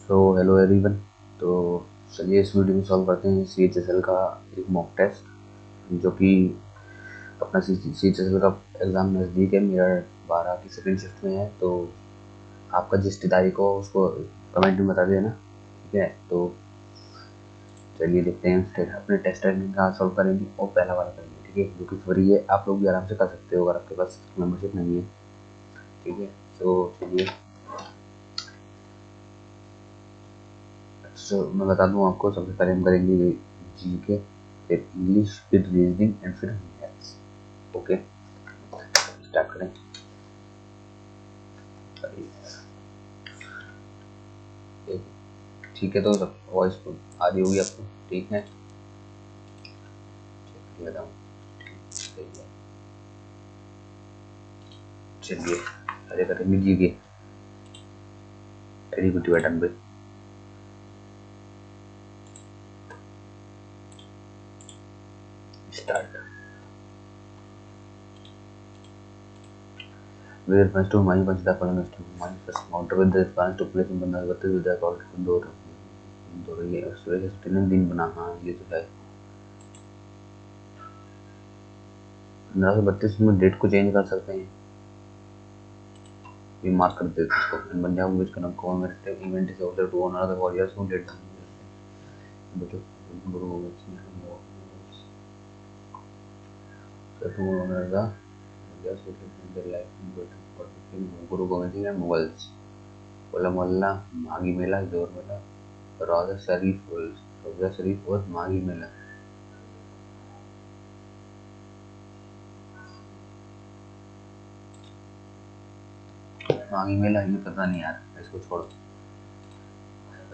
So hello everyone. तो चलिए इस वीडियो में सॉल्व करते हैं CHSL का एक मॉक टेस्ट, जो कि अपना CHSL का एग्ज़ाम नज़दीक है। मेरा 12 की सेकंड शिफ्ट में है, तो आपका जिस तारीख को उसको कमेंट में बता देना, ठीक है। तो चलिए देखते हैं, फिर अपने टेस्ट का सॉल्व करेंगे और पहला वाला करेंगे, ठीक है, जो कि फ्री है। आप लोग भी आराम से कर सकते हो अगर आपके पास मेम्बरशिप नहीं है, ठीक है। तो चलिए, तो मैं बता दूं आपको, सबसे पहले हम करेंगे GK, फिर इंग्लिश, फिर रीजनिंग एंड फिर मैथ्स। ओके, स्टार्ट करें। ठीक है, तो सब वॉइस आ रही होगी आपको, ठीक है। बताऊँ, चलिए अरे करेंगे GK। वेरी गुड बटन पे start. Where plans to my bunch the following is to my first counter with the plans to place in बंदा करते with the call दो ये सुबह के तीन दिन बना। हाँ, ये तो है। 1532 में डेट को चेंज कर सकते हैं, ये मार्क कर देते इसको। इन Punjab which can commemorative event is also to honour the warriors who did but Guru Gobind Singh to honour the warriors who did their life in Guru Gobind Singh and Mughals. होला मोहल्ला, माघी मेला, जोर मेला, रोजा शरीफ और माघी मेला। माघी मेला ये पता नहीं यार, इसको छोड़ो।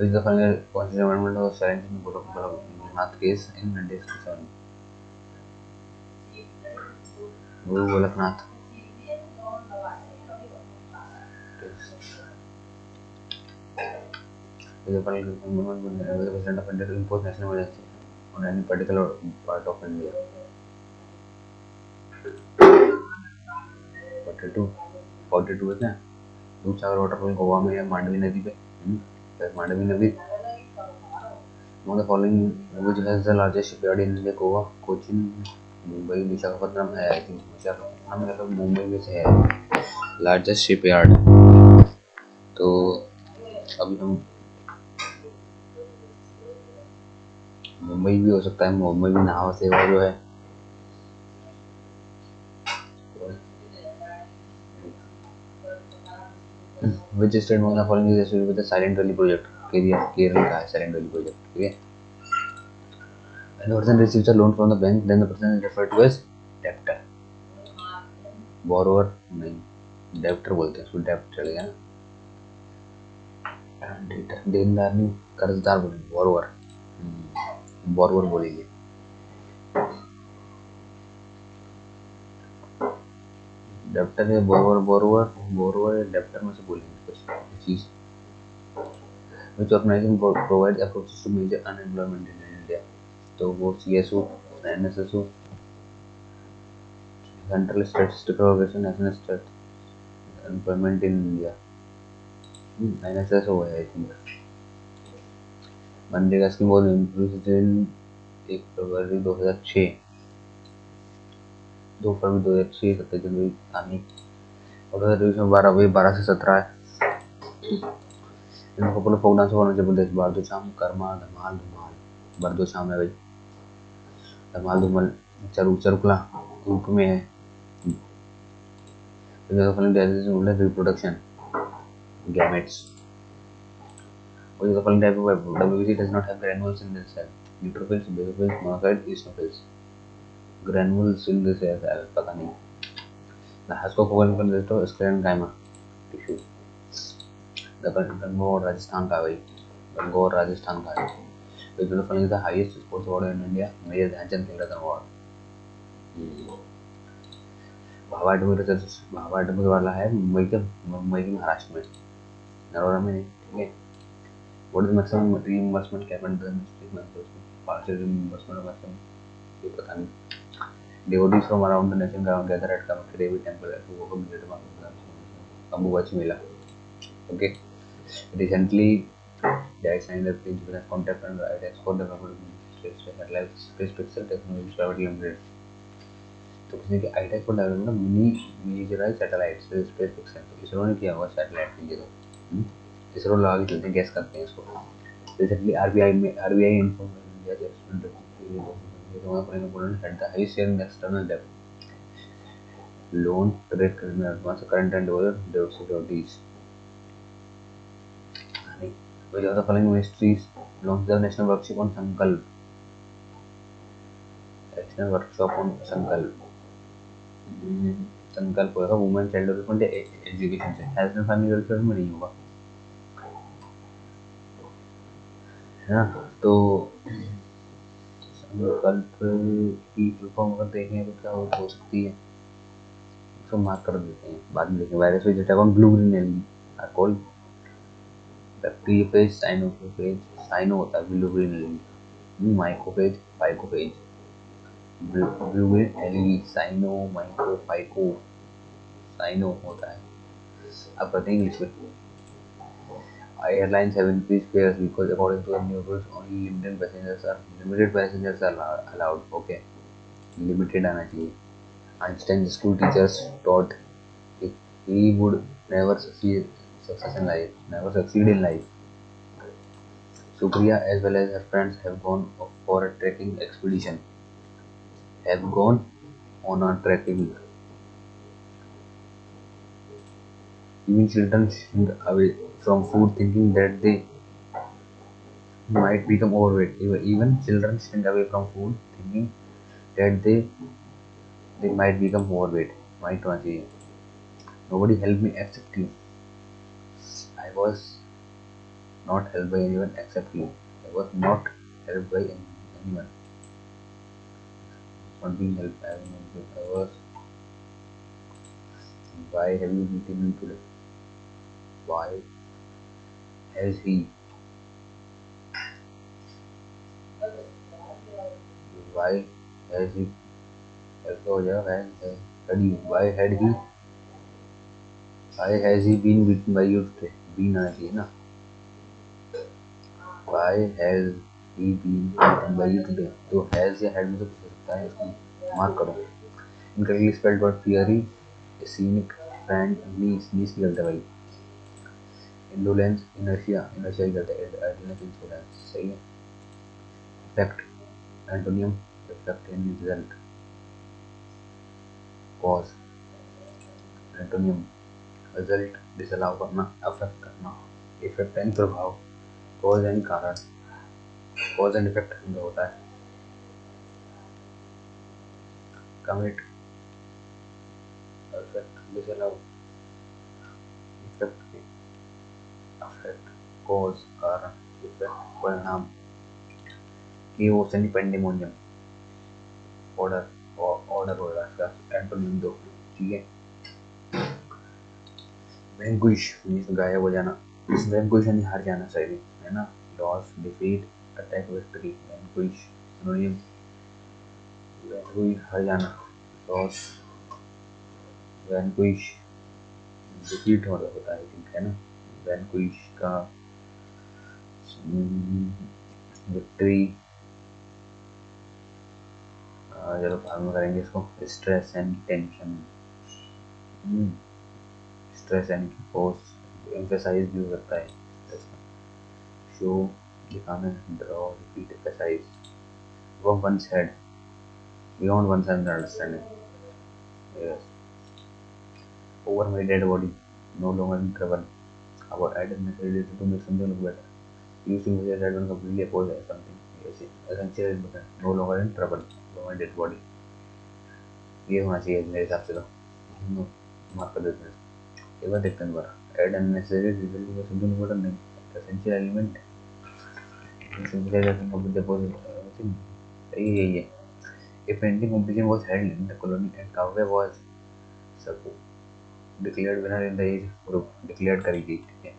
इस दफा constitution amendment of 17 Gorakhnath case in discussion. Guru Gorakhnath is a president of India to impose national emergency on any particular part of India. 42 है क्या? दूधसागर वाटरफॉल गोवा में है, मांडवी नदी पे। मांडवी नदी। Among the following, which has the largest shipyard in India? Goa, Cochin, Mumbai, Visakhapatnam है। I think Visakhapatnam या फिर मुंबई में से है लार्जेस्ट शिपयार्ड। तो अभी हम मुंबई भी हो सकता है, मुंबई में नाहवा सेवा जो है। Which state among the following is associated with the Silent Valley project? Kerala का है Silent Valley project, ठीक है। When the person receives a loan from the bank, then the person is referred to as debtor. Borrower नहीं, debtor बोलते हैं, उसको debt चल गया ना। देनदार नहीं, कर्जदार बोलेंगे, borrower बोलेंगे। डेप्टर है बोरोवर या डेप्टर में से बोलेंगे कुछ चीज। Which organization provides approaches to measure unemployment in India? तो वो CSO, NSSO, central statistical organisation, national statistical employment in India. NSSO है I think. MNREGA scheme was introduced in 1 February 2006। 2 February 2006, 7 जनवरी आनी और 12 से 17 है। इन कपल फोक डांस होना चाहिए प्रदेश बारदो शाम, कर्मा, धमाल धमाल। बारदो शाम है भाई, धमाल धमाल चरुकला ग्रुप में है। Reproduction gametes. Which of the following type of WBC does not have granules in this cell? Neutrophils, basophils, monocytes, eosinophils. Granules in this cell पता नहीं। The Hascofocal consist of sclerenchyma tissue. The Gangaur Rajasthan का भाई, गंगोर राजस्थान का है। Which of the following is the highest sports award in India? Major Dhyanchand Khel Ratna award. भावाडमर वाला है मुंबई के महाराष्ट्र में, नरोरा में नहीं, ठीक है। What is the maximum reimbursement cap and the partial reimbursement of maximum? ये पता नहीं। Devotees from around the nation gather at Kamakya Devi temple to welcome the Ambubachi Mela. Okay. Recently, that signed up with contact and IDEX for development space pixel technology private limited. तो किसी के IDEX for development miniaturized satellites space pixel, तो इसरो ने किया हुआ satellite के लिए। तो इसरो लगा के चलते हैं, गैस करते हैं इसको। Recently RBI inform India had the highest share in external debt loan trade advance current and other debt securities. Which of the following ministries launched the national workshop on Sankalp? National workshop on Sankalp. संकल्प होगा women child development education से, health and family welfare में नहीं होगा, है ना। तो संकल्प की फुल फॉर्म अगर देखें तो क्या हो सकती है, उसको मार्क कर देते हैं, बाद में देखें। Virus which attack on blue green algae are called bacteriophage, cyanophage, cyano होता है blue green algae, mycophage, phycophage, blue green algae, cyano, myco, phyco, cyano होता है। अब कहते हैं इंग्लिश में, airlines have increased fares because according to the new rules only limited passengers are allowed. Okay, limited आना चाहिए। Einstein school teachers taught he would never succeed in life. Supriya as well as her friends have gone for a trekking expedition. Have gone on a trekking. Even children shrink away from food thinking that they might become overweight. Even children shrink away from food thinking that they might become overweight. Might होना चाहिए। Nobody helped me except you. I was not helped by anyone except you. I was not helped by anyone. Not being helped by anyone. I was. Why have you beaten me today? Why has he? Why has he? ऐसा हो जाएगा। Why had he? Why has he been beaten by you today? Been आना चाहिए ना। Why has he been beaten by you today? तो has या had में तो कुछ हो सकता है, इसको मार्क करो। Incorrectly spelled word fiery, scenic, friend, niece की गलत है भाई। Indolence, inertia की गलत है। Idleness, insolence सही है। Effect, antonym, effect in result. Cause, antonym, result disallow करना, affect करना। Effect यानी प्रभाव, cause यानी कारण, cause and effect समझा होता है। Commit, affect, disallow, effect, affect, cause कारण, effect परिणाम। Chaos यानी pandemonium, order होगा इसका एंटोनिम दो, ठीक है। वैंक्विश मींस गायब हो जाना, वैंक्विश यानी हार जाना सही है ना। Loss, defeat, attack, victory. Vanquish synonym, vanquish हार जाना, लॉस, वैंक्विश डिफीट होता है, ठीक है ना। वैंक्विश का विक्ट्री, चलो बाद में करेंगे इसको। Stress and tension, stress and force, emphasize भी हो सकता है। शो दिखाना, draw, repeat, emphasize. Above one's head, beyond one's understanding. Yes. Over my dead body, no longer in trouble. About added necessary to make something look better. Using which that one completely opposes something. Yes, essential is better. No longer in trouble. Over my dead body. ये होना चाहिए मेरे हिसाब से, तो mark कर देते हैं। एक बार देखते हैं दोबारा। Add unnecessary result में something look better नहीं। Essential element. Using which that one completely opposes. यही है। A painting competition was held in the colony and Kavya was declared winner in the age group. Declared करी गई, ठीक है।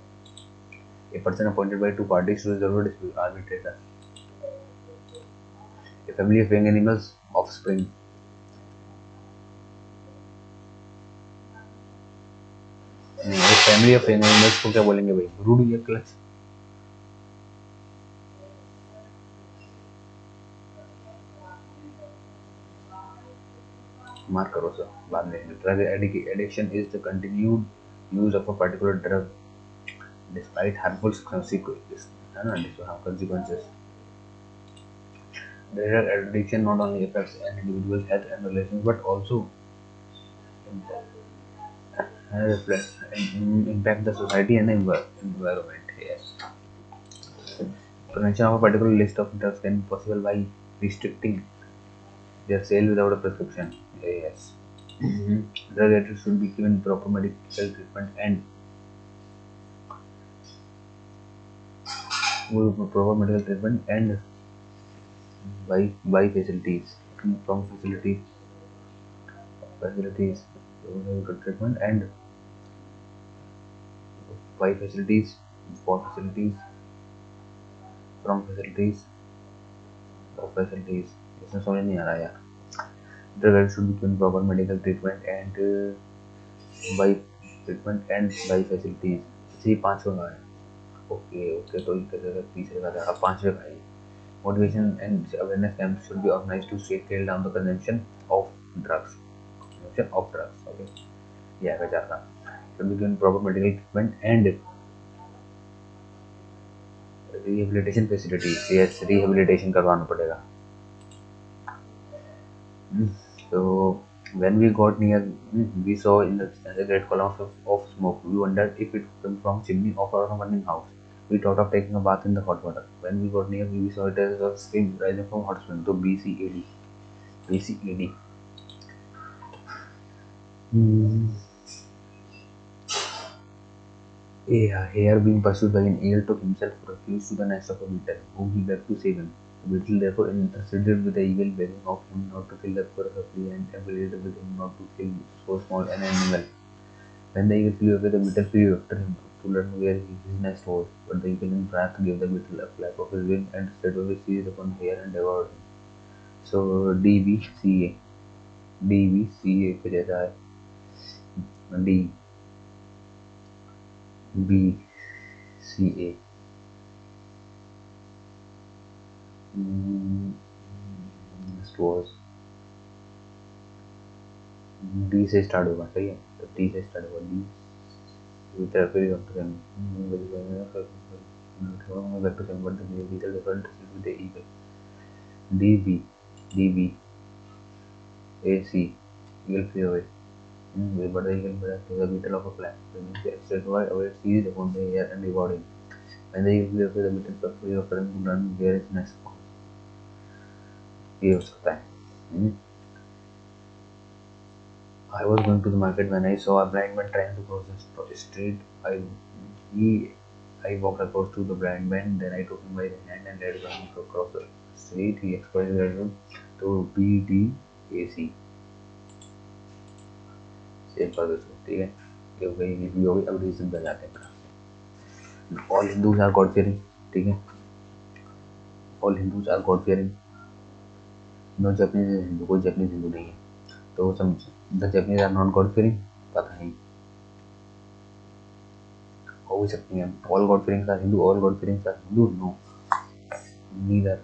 A person appointed by two parties to resolve a dispute, arbitrator. A family of young animals, offspring. नहीं, a family of young animals को क्या बोलेंगे भाई? Brood या क्लच? मार्क करो सर बाद में। Drug addiction is the continued use of a particular drug despite harmful consequences. Drug addiction not only affects an individual's health and relations but also impact the society and the environment. Yes. Prevention of a particular list of drugs can be possible by restricting their sale without a prescription. Yes. Drug addicts should be given proper medical treatment and by facilities from facilities treatment and by facilities for facilities from facilities of facilities. इसमें समझ नहीं आ रहा यार. Drug addicts should be given proper medical treatment and by facilities. इसे 5 का है. Okay तो इनके तीसरे का था. अब 5वें का है. Motivation and awareness camps should be organized to scale down the consumption of drugs. Okay. ये आएगा 4 का. Should be given proper medical treatment and rehabilitation facilities. Yes, rehabilitation करवाना पड़ेगा. So when we got near, we saw in the distance a great column of smoke. We wondered if it came from chimney or from a burning house. We thought of taking a bath in the hot water. When we got near, we saw it as a stream rising from hot spring. So BCAD. BCAD. A hare being pursued by an eagle took himself refuge to the nest of a beetle, whom he begged to save him. The beetle therefore interceded with the eagle, begging of him not to kill the poor supply and pleaded with him not to kill so small an animal. When the eagle flew away, the beetle flew after him to learn where his nest was. But the eagle in wrath gave the beetle a flap of his wing and straightway seized upon the hare and devoured him. So DVCA. DVCA के जैसा है. DBCA. Next was D से start होगा. सही है. तो D से start होगा. D with a very back to them but the beetle different with the eagle. DB AC eagle flew away. But the eagle to the beetle of a flap. Away seized upon the air and devoured him. When the eagle flew away, the beetle flew after him to learn where his nest was. ये हो सकता है. I was going to the market when I saw a blind man trying to cross the street. I walked across to the blind man, then I took him by the hand and led him across the street. He explained the to BDAC. Save कर दो इसको. ठीक है. ये हो गई review हो गई. अब रीजन पे जाते हैं. All Hindus are God fearing. ठीक है. All Hindus are God fearing. No Japanese Hindu. कोई जापानीज हिंदू नहीं है. तो समझ the Japanese are not God fearing. पता नहीं हो भी सकती है. All God fearing are Hindu. All God fearing are Hindu. No neither.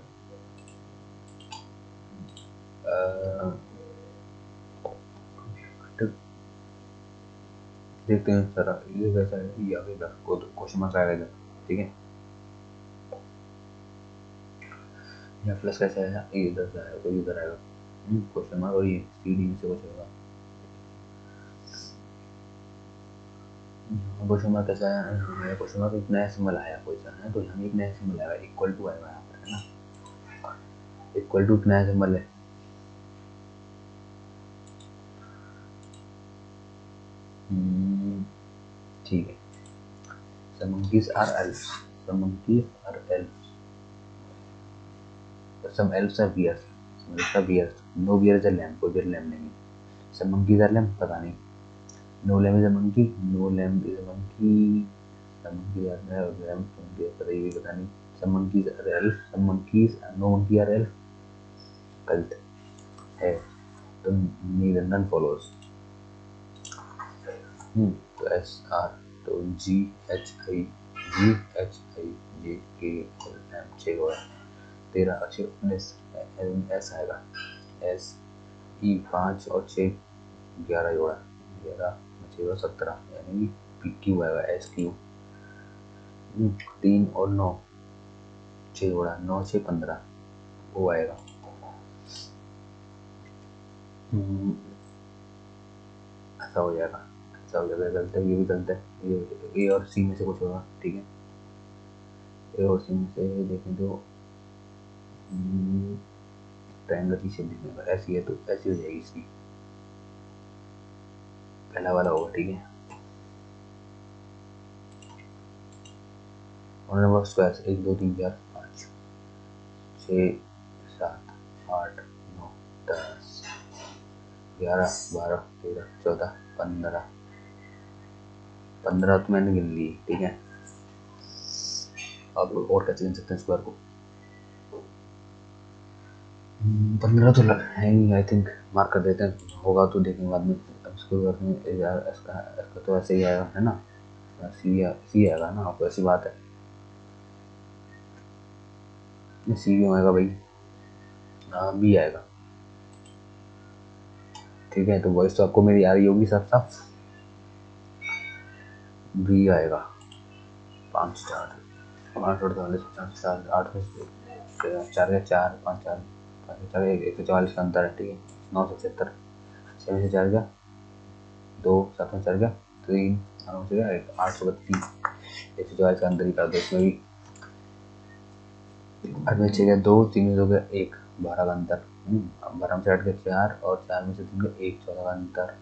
देखते हैं सर. ये वैसा है. ये आगे क्वेश्चन मार्क आएगा इधर. ठीक है. या प्लस कैसे आएगा. ये इधर से आएगा. तो इधर आएगा क्वेश्चन मार्क और ये CD से कुछ होगा. क्वेश्चन मार्क कैसा है. क्वेश्चन मार्क एक नया सिंबल आया कोई सा है. तो यहाँ एक नया सिंबल आएगा. इक्वल टू आएगा यहाँ पर. है ना. इक्वल टू नया सिंबल है. ठीक है. Some monkeys are elves. Some monkeys are elves. Some elves are bears. Some elves are bears. No bear is a lamb. कोई bear lamb नहीं. Some monkeys are lamb. पता नहीं. No lamb is a monkey. No lamb is a monkey. Some monkeys are lamb. पता ही पता नहीं. Some monkeys are elves. Some monkeys are no monkey are elf. गलत है. तो neither none follows. तो SR तो GHIJKLM 6 होगा. 13 19 S आएगा. S ई 5 और 6 11 जोड़ा, 11 6 17, यानी कि क्यू आएगा एस क्यू। 3 और 9 6 जोड़ा, 9 6 15 वो आएगा। ऐसा हो जाएगा, ऐसा हो जाएगा, गलत है, ये भी गलत है, ये ए और सी में से कुछ होगा, ठीक है। ए और सी में से देखें तो ट्रायंगल की शेप दिखने का ऐसी है, तो ऐसी हो जाएगी इसकी, पहला वाला होगा, ठीक है। और नंबर स्क्वायर 1 2 3 4 5 6 7 8 9 10 11 12 13 14 15 15 तो मैंने गिन ली, ठीक है। आप लोग और कैसे गिन सकते हैं स्क्वायर को? 15 तो है ही, आई थिंक मार्क कर देते हैं, होगा तो देखेंगे बाद में। अब इसको करते हैं यार, इसका तो ऐसे ही आएगा, है ना, सी आएगा ना, आपको ऐसी बात है, सी क्यों आएगा भाई, बी आएगा, ठीक है। तो वॉइस तो आपको मेरी आ रही होगी साफ साफ, बी आएगा। 5 4 5 48 50 4 8 4 4 4 5 4 5 4 144 का अंतर है, ठीक है। 976, 6 में से 4 गया 2, 7 में 4 गया 3, 9 में से गया 832, 144 का अंतर ही कर दो इसमें भी। 8 में 6 गया 2, 3 में 2 गया 1, 12 का अंतर। 12 में से 8 गया 4 और 4 में से 3 गया 1, 14 का अंतर।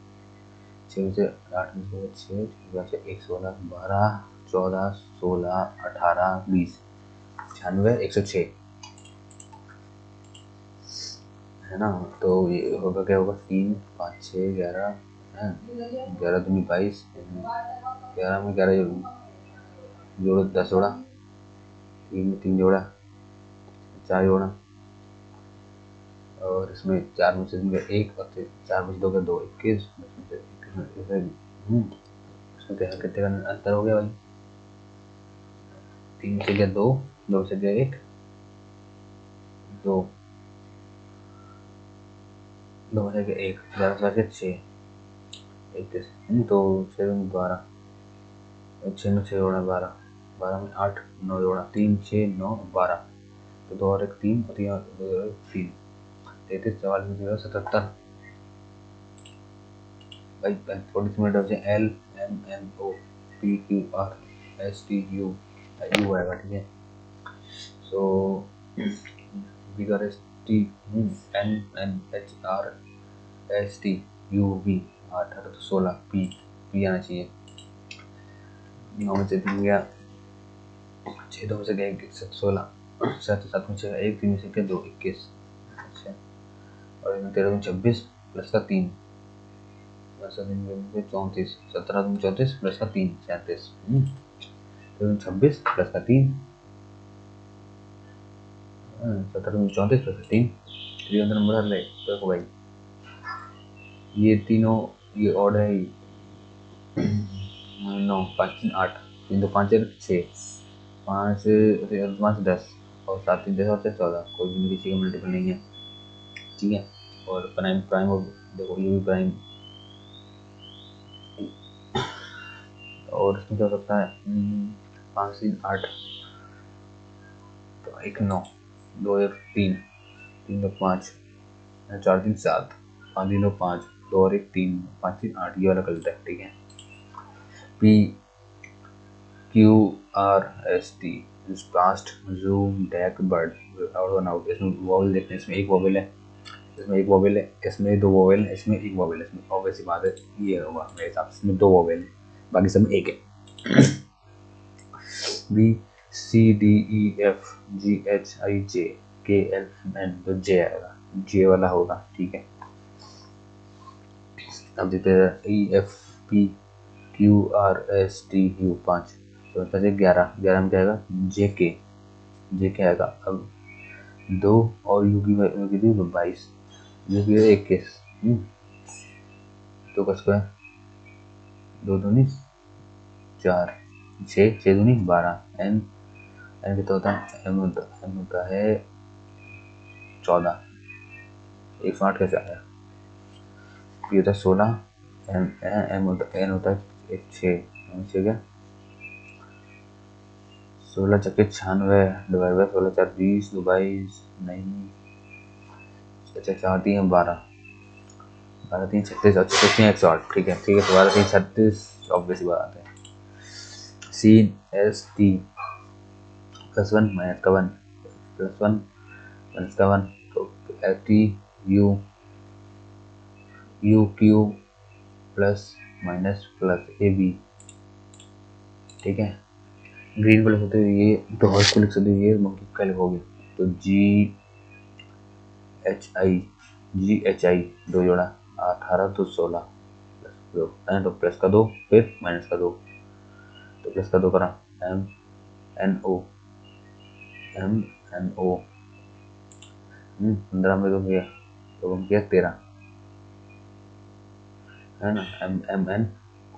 6 में से 8 में से 6, 6 से 1 16, 12 14 16 18 20 96 106, है ना। तो ये होगा, क्या होगा, 3 5 6 11 है, 11 दूनी 22, 11 में 11 जोड़ो 10 जोड़ा, 3 में 3 जोड़ा 4 जोड़ा, और इसमें 4 में से 1 और 4 में से 2 का 2 21, इसमें क्या कितने का अंतर हो गया भाई, 3 से गया 2, 2 से गया 1 2, 2 से गया 1, 11 से 6 21, तो 6 में 12, 6 में 6 जोड़ा 12, 12 में 8 9 जोड़ा 3 6 9 12, तो 2 और 1 3 और 3 और 2 और 1 3, 33 44 77 भाई। 40 मिनट बचे, L M N O P Q R S T U U आएगा, ठीक है। So bigger S T N N H R S T U V 18 तो 16 पी पी आना चाहिए। 9 में से 3 गया 6, 2 में से गया 1 16, 7 7 में से 1 3 में से गया 2 21, अच्छा। और इसमें 13 में 26 प्लस का 3 प्लस का 3 34, 17 में 34 प्लस का 3 37, 26 प्लस का 3 17 में 34 प्लस का 3 3 नंबर हल है। देखो भाई ये तीनों ये ऑड है 9 5 3 8, 3 2 5 6 5 5 10 और 7 3 10 और 14, कोई भी किसी का मल्टीपल नहीं है, ठीक है। और प्राइम प्राइम और देखो ये भी प्राइम, और इसमें क्या हो सकता है 5 3 8, तो 1 9 2 1 3 3 2 5 4 3 7 5 3 2 5 2 और 1 3 5 3 8, ये वाला गलत है, ठीक है। P Q R S T fast zoom duck bird out one out, इसमें वॉवल देखते हैं, इसमें एक वॉवल है, इसमें एक वॉवल है, इसमें 2 वॉवल है, इसमें एक वॉवल है, इसमें ऑब्वियस सी बात है ये होगा मेरे हिसाब से, इसमें 2 वॉवल है, बाकी सब में एक है। B C D E F G H I J K L N, तो जे आएगा, जे वाला होगा, ठीक है। अब देखते हैं E F P Q R S T you 5, तो 11 11 में क्या आएगा जे के आएगा। अब 2 और यू की 22, यू की 21, 2 का स्क्वायर 2 दूनी 4 6 दूनी 12, एन एन कितना होता है, एम होता है 14, 108 कैसे आया, ये होता है 16, एम होता एन होता है 6, क्या 16 चक्के 96 डिवाइड बाई 16 4 20 2 22 नहीं, अच्छा 4 3 12, 12 3 36 और 36 3 108, ठीक है ठीक है, 12 3 36, ऑब्वियसली बात है। C S T plus 1 minus का 1 प्लस 1 माइनस का 1, तो S T U U Q plus minus plus A B, ठीक है। ग्रीन को लिखते हुए ये तो हॉर्स को लिख सकते हो, ये मंकी का लिखोगे तो जी एच आई 2 जोड़ा 18 तो 16 प्लस 2 तो प्लस का 2 फिर माइनस का 2, तो प्लस का 2 करा M N O M N O 15 में 2 किया तो हम किया 13 है ना, M M N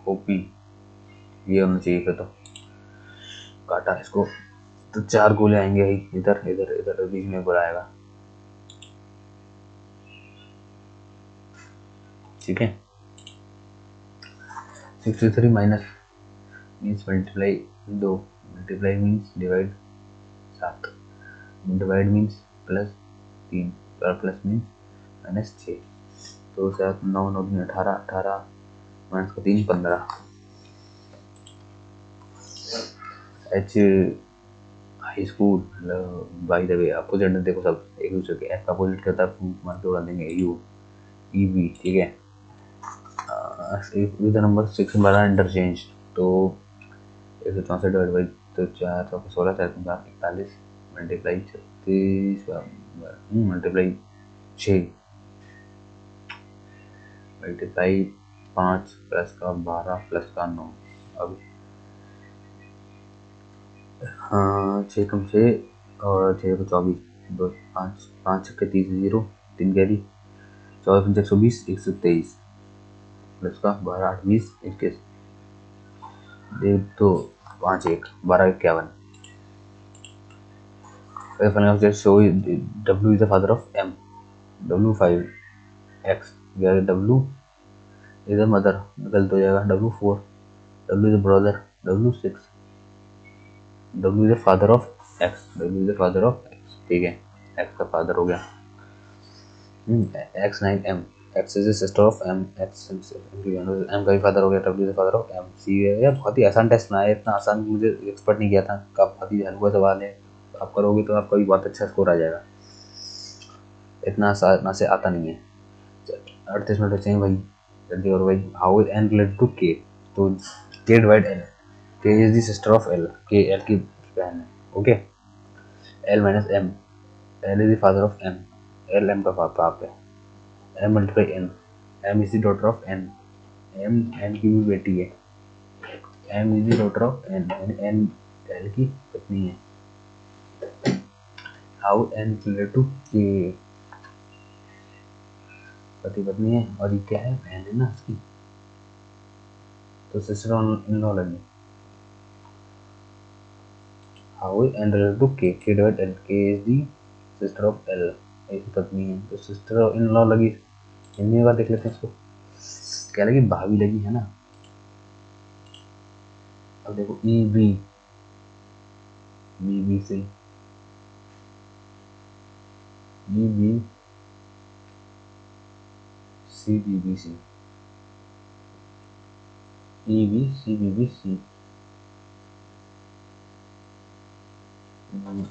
O P ये होना चाहिए, फिर तो काटा इसको तो 4 गोले आएंगे ही, इधर इधर इधर बीच में गोला आएगा, ठीक है। 63 minus means multiply 2, multiply means divide 7, divide means plus 3 और प्लस मीन्स माइनस 6, तो 7 9 9 3 18 18 माइनस का 3 15, H high school by the way opposite देखो सब एक दूसरे के, एफ का अपोजिट क्या होता है मान के उड़ा देंगे यू ई बी, ठीक है। विद नंबर 6 12 इंटरचेंज, तो 164 डिवाइड बाई तो 4 चौके 16 4 41 मल्टीप्लाई 36 मल्टीप्लाई 6 मल्टीप्लाई 5 प्लस का 12 प्लस का 9, अब हाँ 6 कम 6 और 6 को 24 दो 5 5 छक्के 30 0 3 कैरी 14 पंचे 120 123 प्लस का 12 8 20 21 तो 5 1 12 51, show W is the father of M, W 5 X, W is the mother, गलत हो जाएगा, W 4, W is the brother, W 6, W is the father of X, W is the father of X, ठीक है, X का father हो गया। X 9 M, X is the sister of M, X M का भी फादर हो गया, W is the father of M, C है। यार बहुत ही आसान टेस्ट बनाया, इतना आसान मुझे एक्सपर्ट नहीं किया था, बहुत ही हल्का सवाल है, आप करोगे तो आपका भी बहुत अच्छा स्कोर आ जाएगा, इतना आसान से आता नहीं है। 38 मिनट बचे हैं भाई, जल्दी और भाई। How is N related to K, तो K divide L, K is the sister of L, K L की बहन है, okay. L minus M, L is the father of M, L M का बाप है, M multiply N, M is the daughter of N, M N की भी बेटी है, M is the daughter of N, N L की पत्नी है। हाउ एन रिलेटेड टू के, पति पत्नी है और ये क्या है, बहन है ना उसकी, तो सिस्टर इन लॉ लगी। How is N related to K, K divide L, K is the sister of L, एक पत्नी है तो सिस्टर इन लॉ लगी, हिंदी में बात देख लेते हैं इसको, क्या लगी, भाभी लगी है ना। अब देखो ई बी, बी बी से B B C B B C, E B C B B C,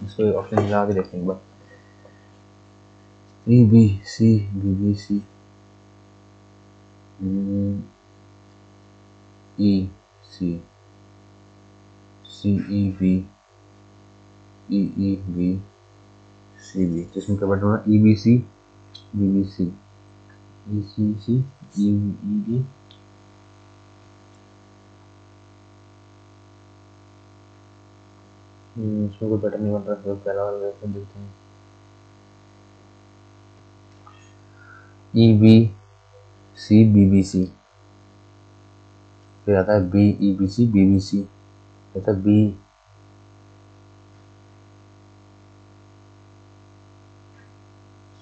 इसको ऑप्शन लगा के देखते हैं एक बार, E B C B B C, E C C E B E E B C B, जिसमें क्या बटन होगा, E B C B B C E C C E E B, इसमें कोई पैटर्न नहीं बन रहा, तो पहला वाला देखते हैं, E B C B B C, फिर आता है B E B C B B C, आता है बी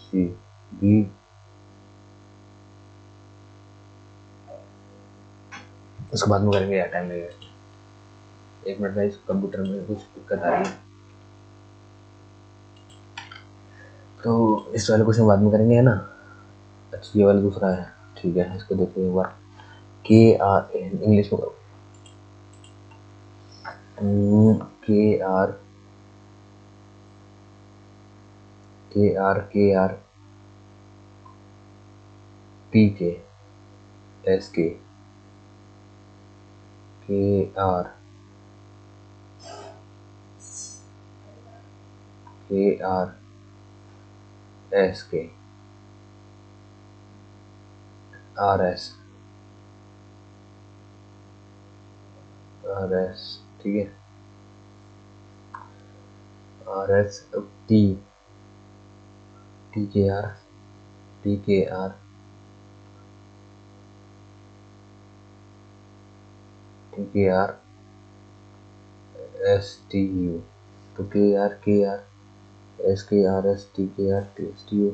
सी बी उसके बाद में करेंगे, यार टाइम लगेगा। 1 मिनट में, इस कंप्यूटर में कुछ दिक्कत आ रही है, तो इस वाले क्वेश्चन बाद में करेंगे, है ना। अच्छा ये वाला दूसरा है, ठीक है, इसको देखो एक बार। के आर, इंग्लिश में करो, के आर टी के एस के आर एस के आर एस ठीक है, आर एस टी टी के आर एस टी यू, तो के एस टी यू।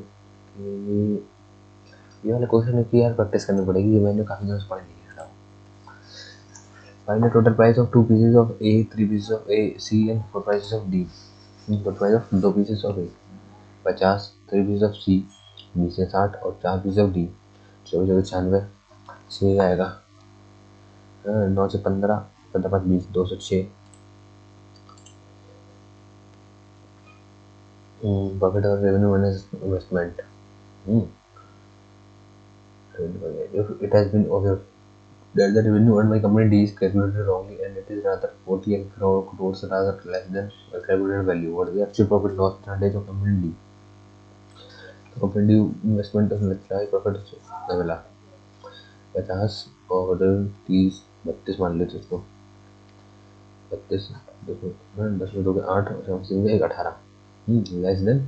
ये वाला क्वेश्चन है कि यार प्रैक्टिस करनी पड़ेगी, ये मैंने काफी दिनों से पढ़ नहीं है। Find the total price of 2 pieces of A, 3 pieces of A, C and 4 pieces of D। Total price of 2 pieces of A 50, 3 pieces of C 20 से 60 और 4 pieces of D 24 96। 6 आएगा, 9 से 15, 15 5 20, 206। प्रॉफिट और revenue minus investment. If it has been observed that the revenue earned by company D is calculated wrongly and it is rather 48 crores rather less than the calculated value, what is the actual profit loss percentage of company D? तो company D investment उसमें लगता है, profit मिला 50 और 30 32 मान लेते उसको, 32 10 में 2 के 8 something 18, less than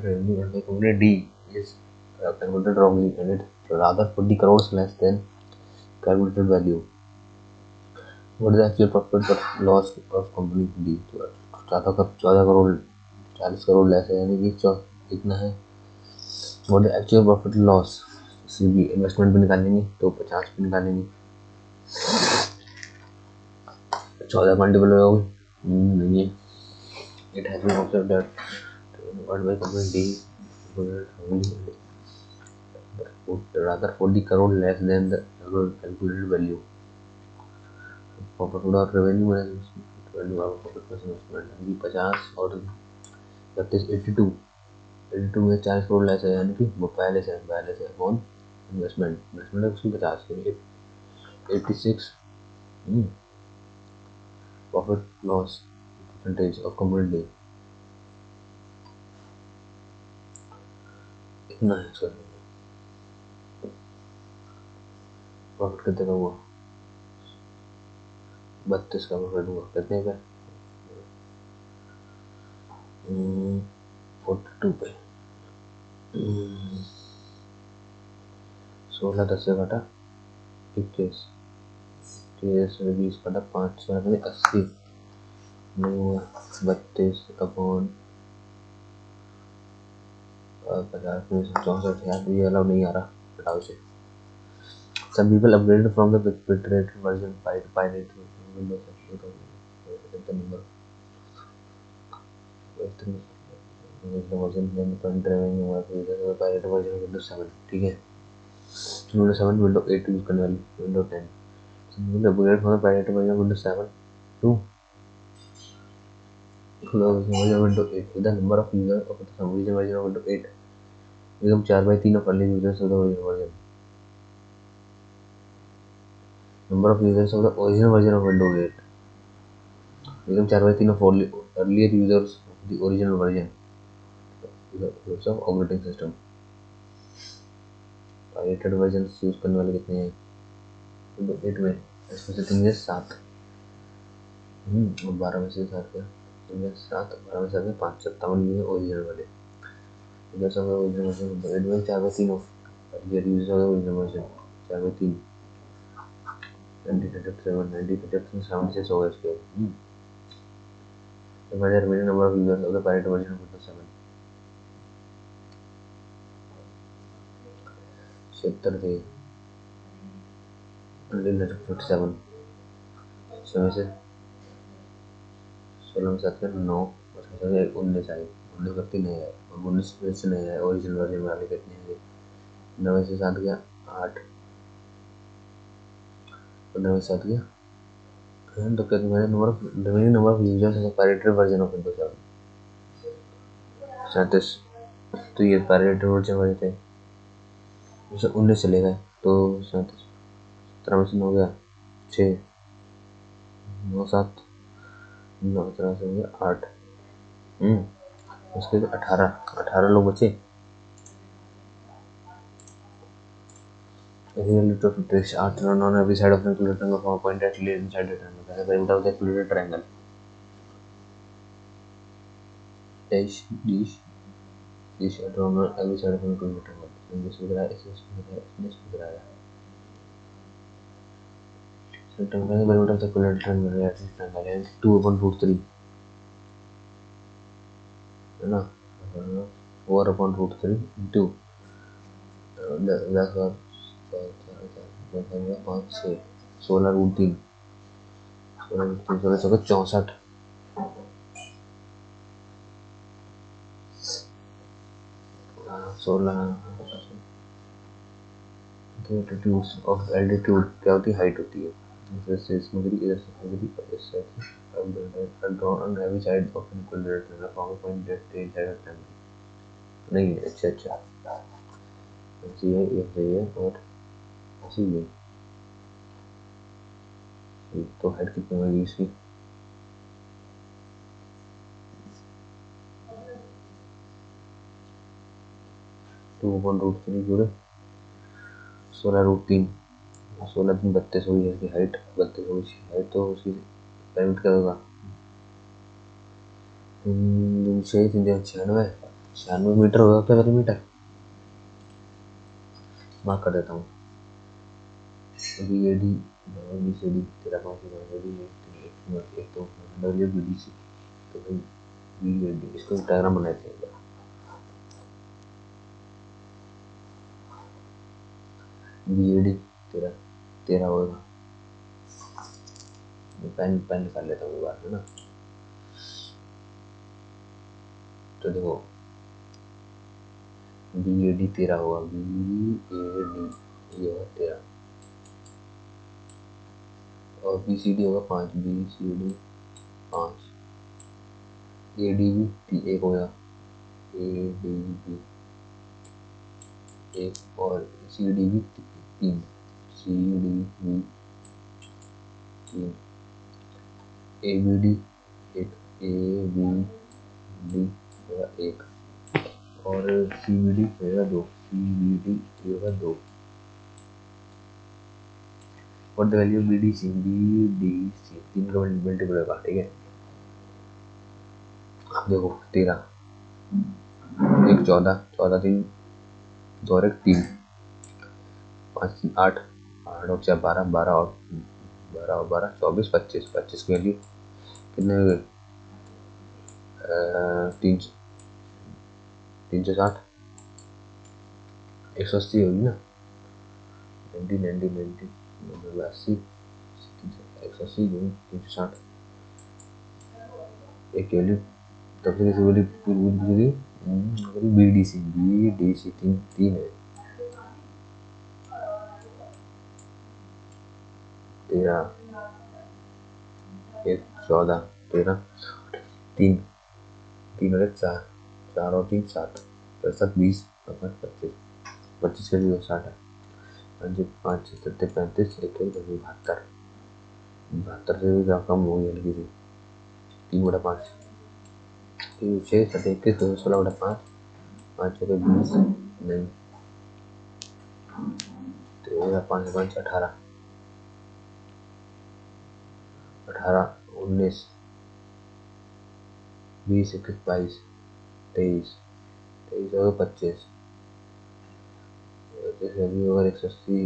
revenue earned by company D is calculated wrongly and it rather 40 crores less than calculated value, what is the actual profit or loss of company D? तो 14 करोड़ 40 करोड़ लेस है, यानी कि कितना है, what is the actual profit loss। इसलिए भी investment भी निकालेंगे तो 50 भी निकालेंगे, 14 मल्टीपल हो गई, नहीं है। It has been observed that earned by company D rather 40 crore less than the calculated value। Profit और रेवेन्यू profit investment 50 और 32 82 में 40 करोड़ लेस है, यानी कि वो पहले से कौन इन्वेस्टमेंट है उसमें 50 के 86। Profit loss percentage of company D कितना है सर, प्रॉफिट कितने का हुआ, 32 का प्रॉफिट हुआ, कितने पे 42 पे, 16 10 से घटा 21, 20 घटा 5 से 80 नहीं हुआ, 32 अपॉन 50 में 64 यार, ये अलाउ नहीं आ रहा, हटाओ इसे। Some people upgraded from the bitrate version 5 to Pirate Windows version then front driving Pirate version Windows 7, ठीक है, Windows 7 Windows 8 यूज करने वाली Windows 10। Some people upgraded from the Pirate version Windows 7 to Windows 8 with the number of users of the version of Windows 8 become 4/3 of early users of the original version। Number of users of the original version of Windows 8 become 4/3 of earlier users of the original version of operating system। Pirated version use करने वाले कितने हैं, Windows 8 में, इसमें से 3 7 और 12 में से 7 क्या, 3 7 12 में 7 5 57 ये ओरिजिनल वाले, इधर सब ओरिजिनल वर्जन 8 में 4/3 of earlier users of the original version 4/3 90 76 हो गए इसके। Divided remaining number of users of the Pirate version of Windows 7। 76 थे, 1957, 6 में से 16 में 7 के 9, 19 आए, 19 व्यक्ति नए आए और 19 में से नए आए ओरिजिनल वर्जन वाले कितने हैं? 9 में से 7 गया 8, 15 में से 7 गया, तो क्या तुम्हारे नंबर ऑफ यूजर्स है पैरेटरी वर्जन ऑफ विंडोज 7 37, तो ये पैरेटरी वर्जन वाले थे, 19 चले गए तो 37, 17 में से 9 गया 6, 9 7, 9 17 से हो गया 8, उसके 18 लोग बचे। to trace art on every side of the rectangle from a point at least inside the triangle. That is the perimeter of the equilibrium triangle. Dash drawn on every side of the equilibrium triangle. This is the so the perimeter of the equilibrium triangle is triangle and 2 upon root 3 है ना, 4 upon root 3 into 10 और 5 6 16 root 3 16 64 16 altitude of altitude क्या होती है, height होती है, जैसे इसमें इधर से इस साइड से draw on every side of an equilateral from point that is rectangle नहीं है। अच्छा ऐसी है, ये सही है और ऐसी है, तो हाइट कितनी होगी इसकी, टू वन रूट 3 जुड़े 16 रूट 3 16 3 32 हुई है इसकी हाइट, 32 हुई इसकी हाइट, तो उसकी पेरिमीटर क्या होगा 96 मीटर होगा क्या पेरिमीटर, मार्क कर देता हूँ। B A D B C D तेरा 5 एक तो डब्ल्यू बी डी सी, तो भाई बी ए डी इसको डायग्राम बनाते हैं। बी ए डी तेरा होगा, पेन निकाल लेता हूँ बार में ना, तो देखो बी ए डी तेरा होगा, बी ए डी ये होगा तेरा और बी सी डी होगा 5, B C D 5, A D भी 1 होगा, ए डी भी 1 और सी डी भी 3, सी डी भी 3, A B D 1, A B D होगा 1 और सी बी डी होगा 2, सी बी डी होगा 2 और the value B D C 3 का मल्टीपल होगा, ठीक है। अब देखो 13 1 14 3 2 और 1 3 5 3 8 8 और 4 12 12 और 24 25 की वैल्यू कितने हो गए 360 180 होगी ना, 90 80 180 360 एक वैल्यू, तब से कैसे वैल्यू पूरी बी डी सी 3 है 13 1 14 13 3 3 और 1 4 4 और 3 7 7 20 25 25 के लिए 60 है 5 7 35 21 72 72 से भी कम हो गई हल्की सी 3/5 3 6 7 21 2 16/5 5 6 20 नहीं 5 5 18 19 20 21 22 23 23 और 25 वैल्यू अगर 180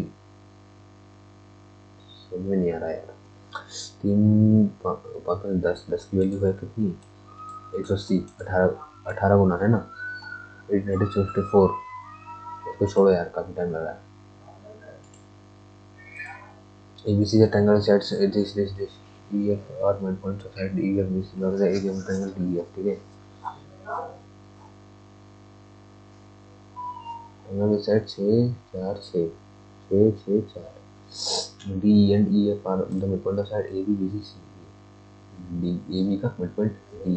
समझ में नहीं आ रहा यार, 3 5 10 की वैल्यू है कितनी 180 18 गुना है ना 894, इसको छोड़ो यार काफ़ी टाइम लग रहा है। ABC the triangle sets this EF और midpoint of side EFBC लग रहा है एक triangle DEF, ठीक है। triangle की side 6 4 6 6 6 4 D and EF are the midpoint of side AB BC C D AB का midpoint D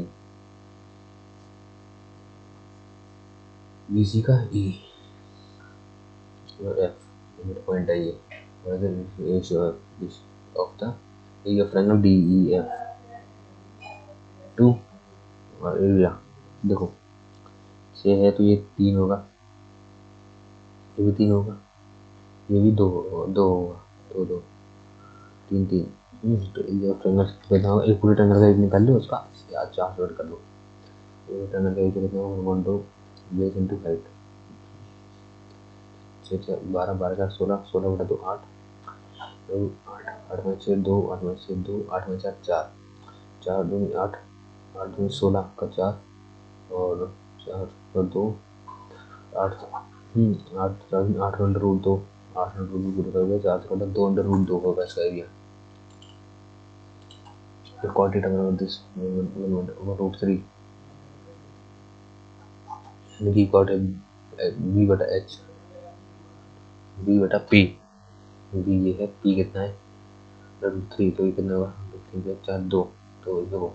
BC का E और F midpoint है ये what is the ratio of the EF triangle DEF to area. देखो 6 है तो ये 3 होगा, ये भी 3 होगा, ये भी 2 होगा, 2 होगा, 2 2 3 3। तो ये ट्रायंगल कितना होगा, एक पूरे ट्रायंगल का एक निकाल लो, उसका या 4 डिवाइड कर लो। पूरे ट्रायंगल का एक कितना होगा 1 2 बेस इनटू हाइट 6 6 12 12 4 16 16 बटा 2 8 8 8 में 6 2 8 में 6 2 8 में 4 4 4 2 8 8 2 16 का 4 और 4 का 2 8 8 8 अंडर रूट 2 8 अंडर रूट पूरा कर दिया 4 का 2 अंडर रूट 2 होगा इसका एरिया। फिर cot theta बराबर दिस 1/3 यानी कि cot b बटा h b बटा p b ये है p कितना है √3 तो ये कितना होगा 3 4 4 2 तो देखो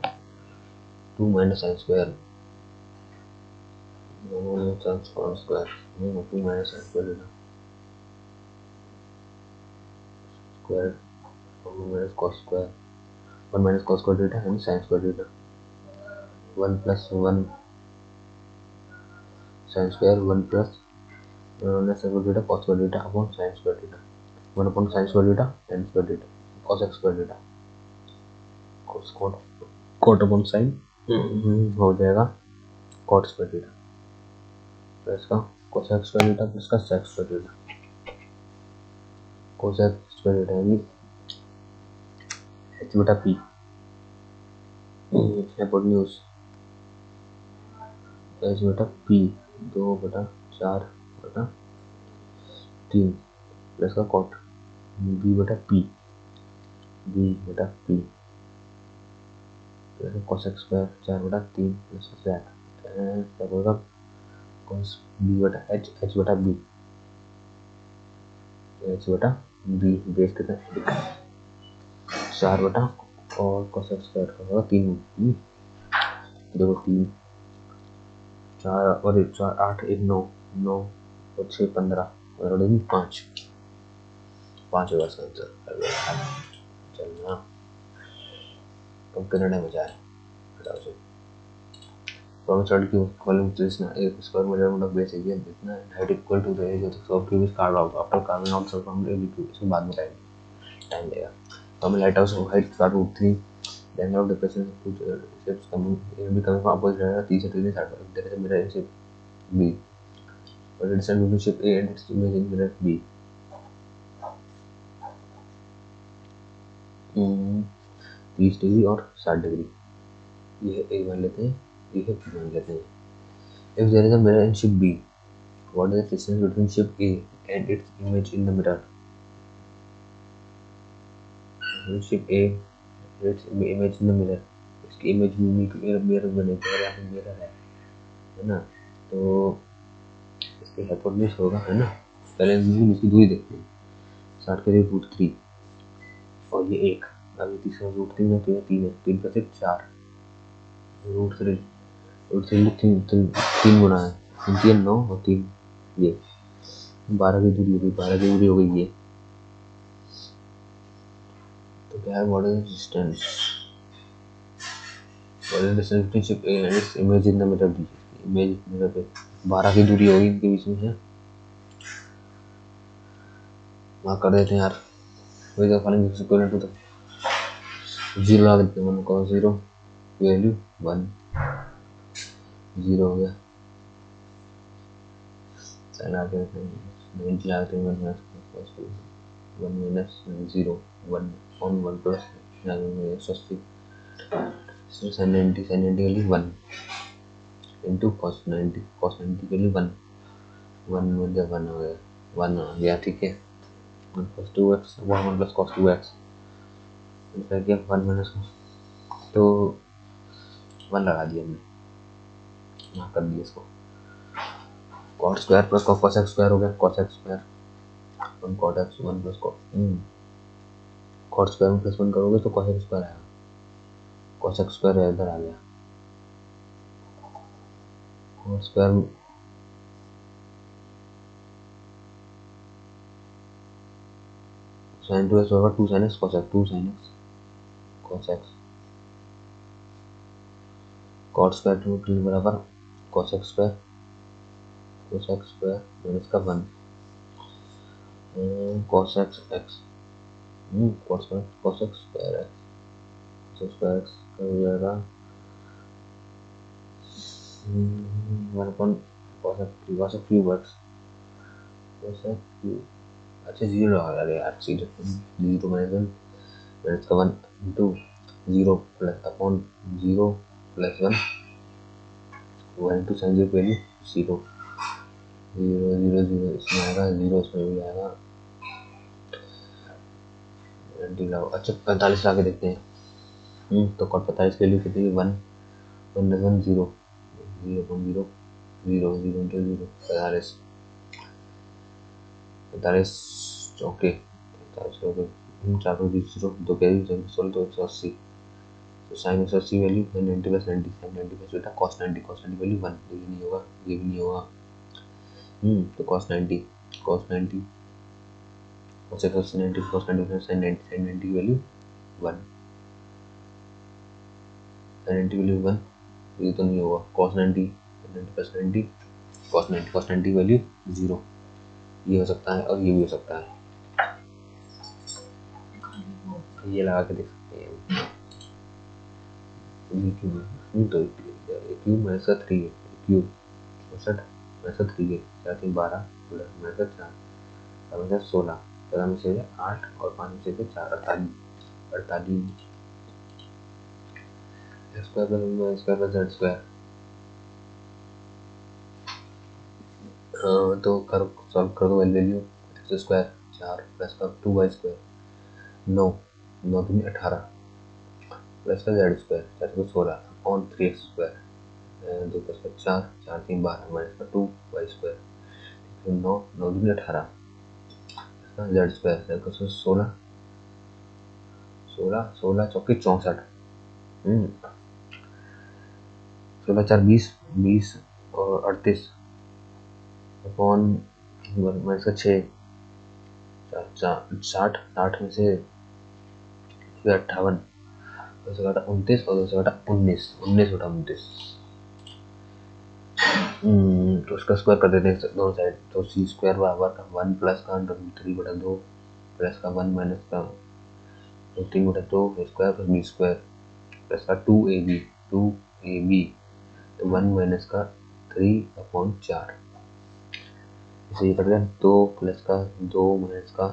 2 minus sine square 2 square 2 minus sine square लेना square 1 minus cos square 1 minus cos square theta यानी sine square theta 1 plus 1 sine square 1 plus sine square theta cos square theta upon sine square theta 1 upon sine square theta tan square theta cos x square theta cos cot upon sine हो जाएगा cot square theta plus का cos x square theta plus का sec square theta cos x square theta यानी h बटा p hypotenuse h बटा p 2 बटा 4 बटा 3 plus का cot b बटा p b बटा p cos x स्क्वायर 4 बटा 3 प्लस का sec क्या होगा cos b बटा h बटा b h बटा b बेस कितना 4 बटा और cos x स्क्वायर का होगा 3 देखो 3 4 और 1 4 8 1 9 9 और 6 15 और 5 5 होगा इसका आंसर। चलना तुम कनाडा में जाए बताओ जी from a solid cube column position a square measurement of base area जितना height equal to the area of cube is carved out after carving out so from a cube इसको बाद में time लेगा। तो हमें लाइट हाउस हाइट का √3 the angle of depression to shapes coming from opposite रहेगा 30 से 30 60 there is a mirror in shape B but the distance between shape A and its image in mirror B 30 degree और 60 degree ये A मान लेते हैं ये B मान लेते हैं। If there is a mirror in ship B, what is the distance between ship A and its image in the mirror? Ship A, its image in the mirror. इसकी image mirror बने तो यहाँ पे mirror है ना, तो इसकी hypotenuse होगा है ना। पहले इसकी दूरी देखते हैं 60 के लिए √3 और ये 1 अभी तीसरा √3 है तो ये 3 है 3 का सिर्फ 4 √3 3 गुना है 3 9 और 3 ये 12 की दूरी होगी 12 की दूरी हो गई ये तो क्या है what is distance between ship A and its image in the mirror B image mirror पे 12 की दूरी होगी इनके बीच में है मार्क कर देते हैं यार वही तो फॉलोइंग इज इक्वल टू 0 लगा देते हैं 1 को 0 वैल्यू 1 0 हो गया चला के 90 लगा देते हैं 1 minus 0 1 on 1 plus 180 so sin 90 के लिए 1 into cos 90 के लिए 1 1 हो गया 1 आ गया ठीक है 1 plus 2x 1 plus cos 2x फिर क्या 1 माइनस तो 1 लगा दिया हमने, यहाँ कर दिया इसको। Cot square plus cos x square हो गया, cos x square 1 cot x 1 plus cot square में प्लस 1 करोगे तो कॉस एक्स स्क्वायर आएगा, कॉस एक्स स्क्वायर इधर आ गया, कॉट स्क्वायर sin 2x होगा 2 sin x cos x 2 sin x cos x cot square root बराबर cos x स्क्वायर माइनस का 1 cos x x cos x square x हो जाएगा 1 upon cos x cube x अच्छा 0 लगा रहे यार, सीधे 0 माइनस का 1 into 0 plus upon 0 plus 1 into sine 0 value 0 0 0 0 इसमें आएगा 0 इसमें भी आएगा। अच्छा 45 लाके देखते हैं। तो कॉट 45 के लिए कितनी 1 1 1 0 0 0 0 0 इंटू 0 45 चौके 4 पर 20 0 2 कैरी 16 तो 180 तो sine 180 value 90 plus 90 sine 90 plus बेटा cos 90 वैल्यू 1 तो ये नहीं होगा, ये भी नहीं होगा। तो cos 90 cos 90 cos 90 cos 90 sin 90 की वैल्यू 1 sin 90 वैल्यू 1 ये तो नहीं होगा, cos 90 प्लस 90 cos 90 की वैल्यू 0 ये हो सकता है और ये भी हो सकता है, ये लगा के देख सकते हैं। तो क्यूब माइनस का 3 है, क्यूब 64 माइनस का 3 है 4 3 12 प्लस माइनस का 4 माइनस 16 14 में से 8 और 5 में से 4 48 square plus square plus Z square तो सॉल्व कर दो वैल्यू एक्स स्क्वायर 4 प्लस का 2y स्क्वायर 9 9 दूनी 18 प्लस का जेड स्क्वायर 4 को 16 अपॉन 3x स्क्वायर 2 प्लस का 4 4 3 12 माइनस का 2y स्क्वायर 9 9 दूनी 18 प्लस का जेड स्क्वायर 16 16 16 चौके 64 16 4 20 20 और 38 अपॉन माइनस का 6 60 60 में से 58 2 से घटा 29 और 2 से घटा 19 19 बटा 29 तो उसका स्क्वायर कर देते हैं दोनों साइड तो सी स्क्वायर बराबर 1 प्लस का 3 बटा 2 प्लस का 1 माइनस का 3 बटा 2 square plus B square plus का 2ab तो 1 माइनस का 3 अपॉन 4 इसे ये कर गया 2 प्लस का 2 माइनस का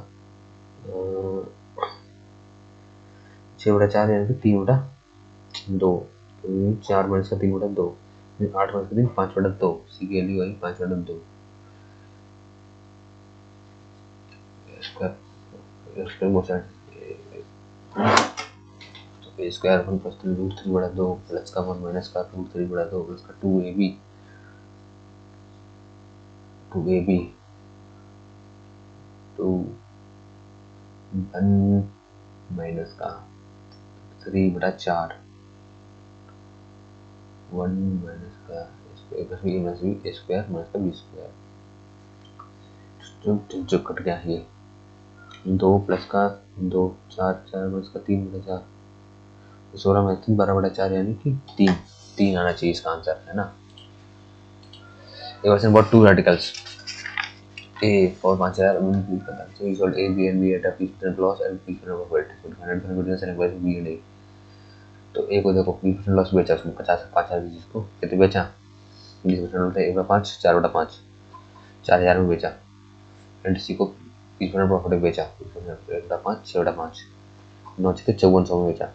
6 बटा 4 यानी कि 3 बटा 2 तो 4 माइनस का 3 बटा 2 8 माइनस का 3 5 बटा 2 सी की वैल्यू आई 5 बटा 2 स्क्वायर 1 प्लस 3 रूट 3 बटा 2 प्लस का 1 माइनस का रूट 3 बटा 2 प्लस का 2ab 1 माइनस का 3 बटा 4 1 माइनस का स्क्वायर माइनस का बी स्क्वायर जो कट गया ये 2 प्लस का 2 4 4 माइनस का 3 बटा 4 16 माइनस 3 12 बटा 4 यानी कि 3 आना चाहिए इसका आंसर है ना। A question about two radicals A for 5000 so you solve A B and B at a p% loss and p% of probability so find the difference and equation B and A तो A को देखो p% loss बेचा उसने 50 5000 जिसको कितने बेचा 20% होता है 1/5 4 बटा 5 4000 में बेचा एंड C को p% प्रॉफिट बेचा 1/5 6 बटा 5 9 छः 5400 में बेचा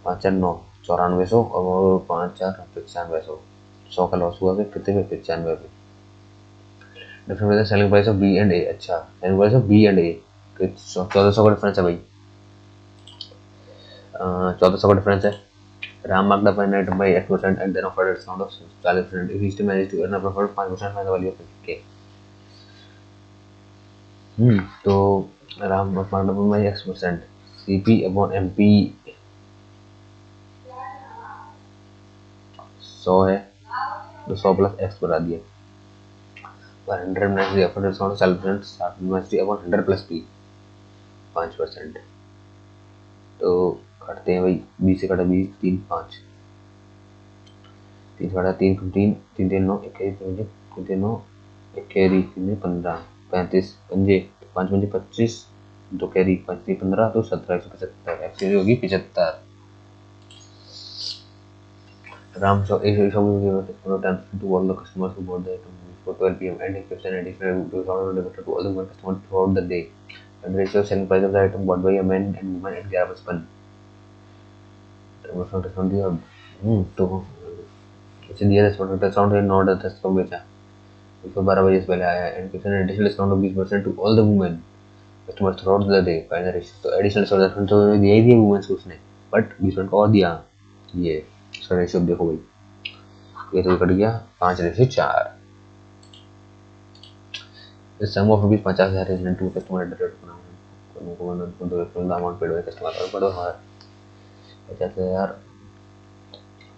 5 4 9 9400 और 5 4 9500 100 का लॉस हुआ फिर कितने में 95 पे different selling price of B and A अच्छा selling price of B and A 1400 का डिफरेंस है भाई, 1400 का डिफरेंस है। Ram marked up an item by X% and then offered a discount of 40%. If he still managed to earn a profit of 5% by the value of 50K. तो Ram marked up by X%. CP upon MP 100 है, तो 100 plus X बता दिया। 100 minus the offered discount of 40%, 60 minus the upon 100 plus P 5%। तो काटते हैं भाई, 20 से कटा 20, 3 5, 3 कटा 3 3 3 3 9 1 3 3 9 1 कैरी 3 15 35 पंजे 5 पंजे 25, 2 कैरी 5 3 15, तो 17 175 एक्चुअली होगी 75। Ram showed to all the customers who bought the item before 12 p.m. and he kept an additional discount to all the women customers throughout the day. And the ratio of selling price of the item bought by a man and woman at 11:55। Discount दिया। तो इसे दिया discount है 9 10 को बेचा, उसको 12 बजे से पहले आया। एंड किसी ने additional discount of 20% to all the women customers through the day final ratio. तो एडिशनल डिस्काउंट तो दिया ही दिया वुमेन्स को उसने, बट 20% और दिया। ये इसका रेशियो देखो भाई, ये तो कट गया 5:4। The sum of rupees 50,000 is lent to customer at the rate of amount paid by customer और बड़ा है 50,000।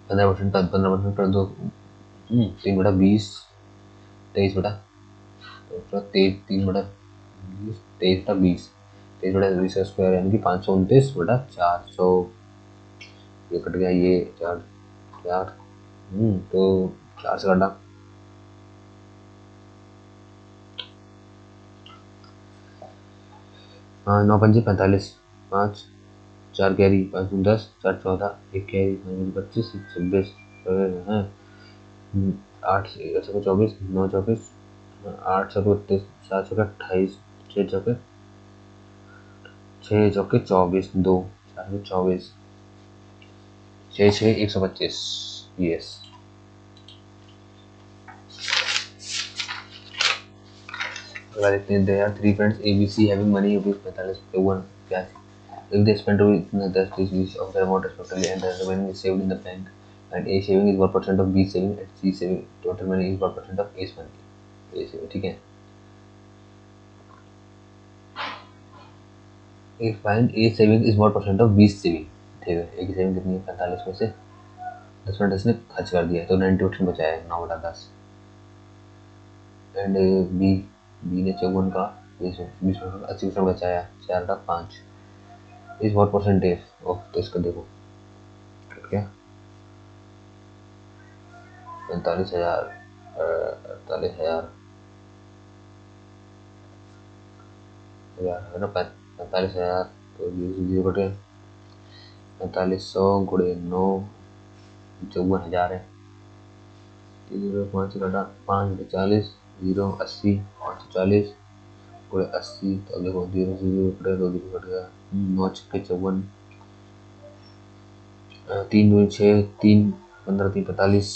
15% कर दो, 3/20 23 तो 3/20 23/20 23/20 का स्क्वायर यानी कि 529/400। ये कट गया, ये 4 4 तो 4 से कटा 9 पंजे 45, 5 4 कैरी 5 10 4 14 1 कैरी 5 25 26 8 से 24 9 24 8 से 32 7 से 28 6 चौके 24 2 4 से 24 6 6 125। यस, अगला देखते हैं। There are 3 friends ABC having money rupees 45 81 if they spend ₹10 of their amount respectively and the remaining is saved in the bank, and A saving is 1% of B saving and C saving, total money is 1% of A's money। A saving ठीक है। If find A saving is 1% of B saving, ठीक है। A की saving कितनी है 45 में से 10% इसने खर्च कर दिया है तो 90% बचा है 9/10। एंड बी ने 54 का 20% 80% बचाया 4/5 इज व्हाट परसेंटेज ऑफ, तो इसका देखो क्या 45,000 48,000 है ना 45,000, तो 4500 गुणे 9 54,000 है। 5 घटा 5/40 0 80 540 गुणे 80, तो देखो 0 से 0 कटे तो 0 कट गया 9 छक्के 54 3 दूनी 6 3 15 3 45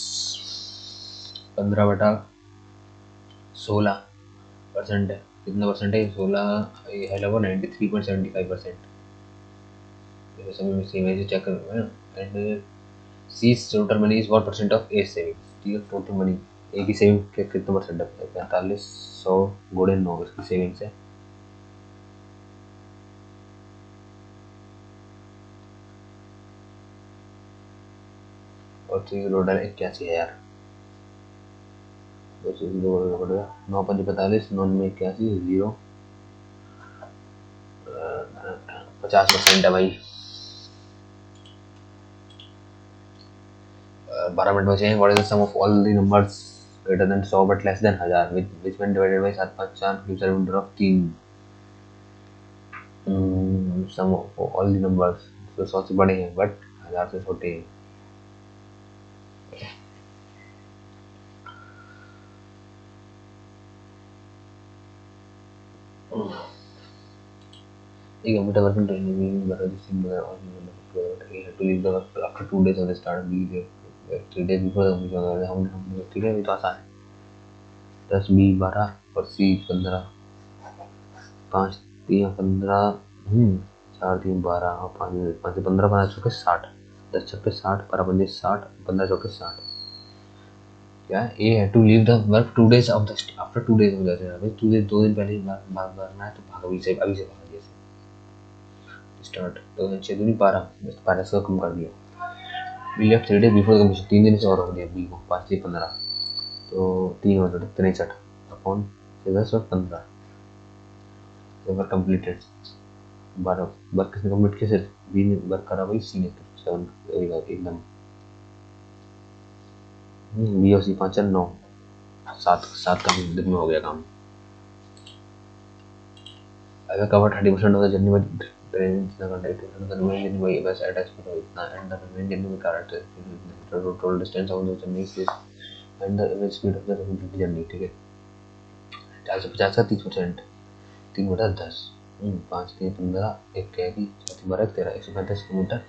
15/16% है। कितना परसेंट है 16 है लगभग 93.75%। देखो सभी में सेम है, चेक करो and C total money is 1% of A savings. ठीक है, टोटल मनी ए की सेविंग कितना परसेंट है 4500 गुणे 9 इसकी सेविंग्स है। और ठीक टोटल 81,000 2 9 5 45 9 में 81 0 50% है भाई। 12 मिनट बचे हैं। What is the sum of all the numbers greater than 100 but less than 1000 which when divided by 7 5 4 gives a remainder of 3। Sum of all the numbers तो 100 से बड़े हैं बट 1000 से छोटे हैं। A computer working training but registering by all he had to leave the work after 2 days of the start of the 3 days before the हम ठीक है, तो आसान है। 10 B 12 और C 15 5 3 15, 4 3 12 और 5 5 15, 15 चौके 60, 10 छक्के 60, 12 पंजे 60, 15 चौके 60। क्या ए है to leave the work 2 days of the after 2 days हो जाते हैं भाई, 2 दिन पहले ही भागना है तो भाग अभी से भाग जैसे स्टार्ट। तो 6 दूनी 12, बस 12 से कम कर दिया। We left 3 days before commission, 3 दिन से और हो दिया बी को, 5 3 15 तो 3 हो जाते 63 अपॉन 10 और 15 वर्क कंप्लीटेड। 12 वर्क किसने कंप्लीट किया, सिर्फ बी ने वर्क करा, भाई सी ने 7 एकदम। बी और सी 5 9 7 का दिन में हो गया काम। I have covered 30% of the journey by train, the remaining journey by bus at Expo, and the remaining journey by car at the total distance of the journey is and the average speed of the journey। ठीक है, 450 का 30%, 3 बटा 10, 5 3 15, 1 carry, 4 12 13, 135 kilometre